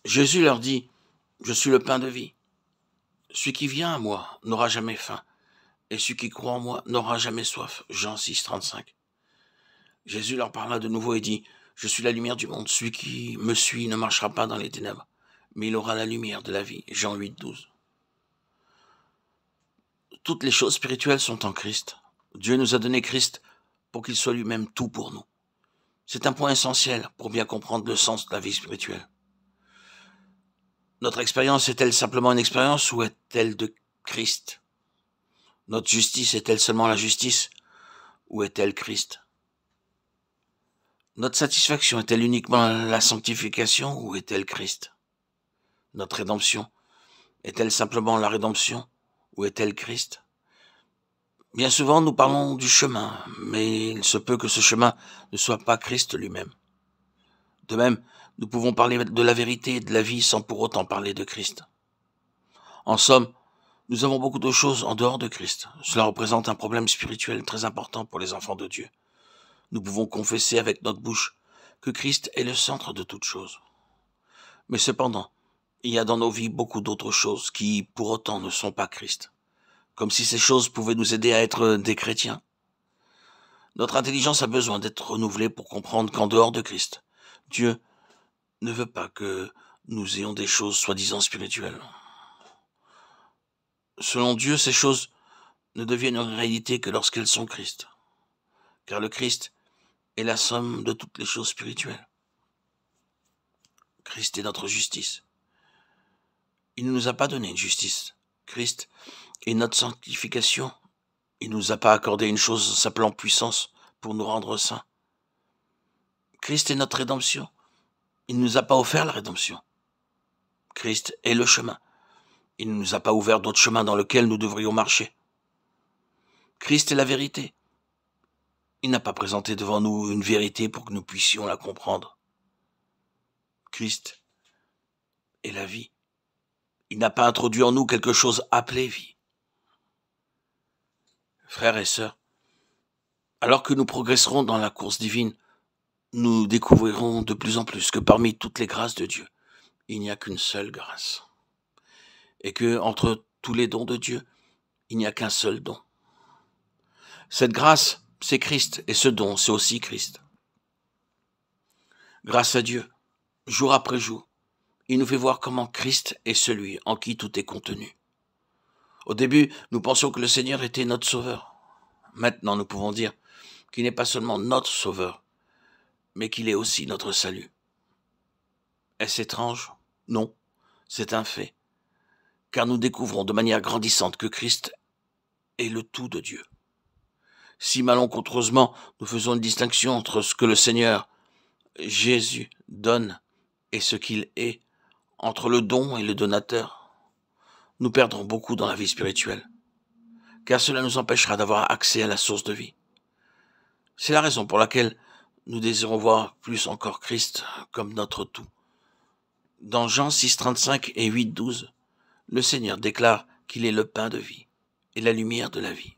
Jésus leur dit, « Je suis le pain de vie. Celui qui vient à moi n'aura jamais faim, et celui qui croit en moi n'aura jamais soif. » Jean 6, 35. Jésus leur parla de nouveau et dit, « Je suis la lumière du monde. Celui qui me suit ne marchera pas dans les ténèbres, mais il aura la lumière de la vie. » Jean 8, 12. Toutes les choses spirituelles sont en Christ. Dieu nous a donné Christ pour qu'il soit lui-même tout pour nous. C'est un point essentiel pour bien comprendre le sens de la vie spirituelle. Notre expérience est-elle simplement une expérience ou est-elle de Christ? Notre justice est-elle seulement la justice ou est-elle Christ? Notre satisfaction est-elle uniquement la sanctification ou est-elle Christ? Notre rédemption est-elle simplement la rédemption ou est-elle Christ? Bien souvent, nous parlons du chemin, mais il se peut que ce chemin ne soit pas Christ lui-même. De même, nous pouvons parler de la vérité et de la vie sans pour autant parler de Christ. En somme, nous avons beaucoup de choses en dehors de Christ. Cela représente un problème spirituel très important pour les enfants de Dieu. Nous pouvons confesser avec notre bouche que Christ est le centre de toutes choses. Mais cependant, il y a dans nos vies beaucoup d'autres choses qui, pour autant, ne sont pas Christ. Comme si ces choses pouvaient nous aider à être des chrétiens. Notre intelligence a besoin d'être renouvelée pour comprendre qu'en dehors de Christ, Dieu ne veut pas que nous ayons des choses soi-disant spirituelles. Selon Dieu, ces choses ne deviennent une réalité que lorsqu'elles sont Christ. Car le Christ est la somme de toutes les choses spirituelles. Christ est notre justice. Il ne nous a pas donné une justice. Christ est notre sanctification. Il ne nous a pas accordé une chose s'appelant puissance pour nous rendre saints. Christ est notre rédemption. Il ne nous a pas offert la rédemption. Christ est le chemin. Il ne nous a pas ouvert d'autres chemins dans lesquels nous devrions marcher. Christ est la vérité. Il n'a pas présenté devant nous une vérité pour que nous puissions la comprendre. Christ est la vie. Il n'a pas introduit en nous quelque chose appelé vie. Frères et sœurs, alors que nous progresserons dans la course divine, nous découvrirons de plus en plus que parmi toutes les grâces de Dieu, il n'y a qu'une seule grâce. Et que, entre tous les dons de Dieu, il n'y a qu'un seul don. Cette grâce, c'est Christ, et ce don, c'est aussi Christ. Grâce à Dieu, jour après jour, il nous fait voir comment Christ est celui en qui tout est contenu. Au début, nous pensions que le Seigneur était notre sauveur. Maintenant, nous pouvons dire qu'il n'est pas seulement notre sauveur, mais qu'il est aussi notre salut. Est-ce étrange? Non, c'est un fait. Car nous découvrons de manière grandissante que Christ est le tout de Dieu. Si malencontreusement nous faisons une distinction entre ce que le Seigneur, Jésus, donne et ce qu'il est, entre le don et le donateur, nous perdrons beaucoup dans la vie spirituelle, car cela nous empêchera d'avoir accès à la source de vie. C'est la raison pour laquelle nous désirons voir plus encore Christ comme notre tout. Dans Jean 6, 35 et 8, 12, le Seigneur déclare qu'il est le pain de vie et la lumière de la vie.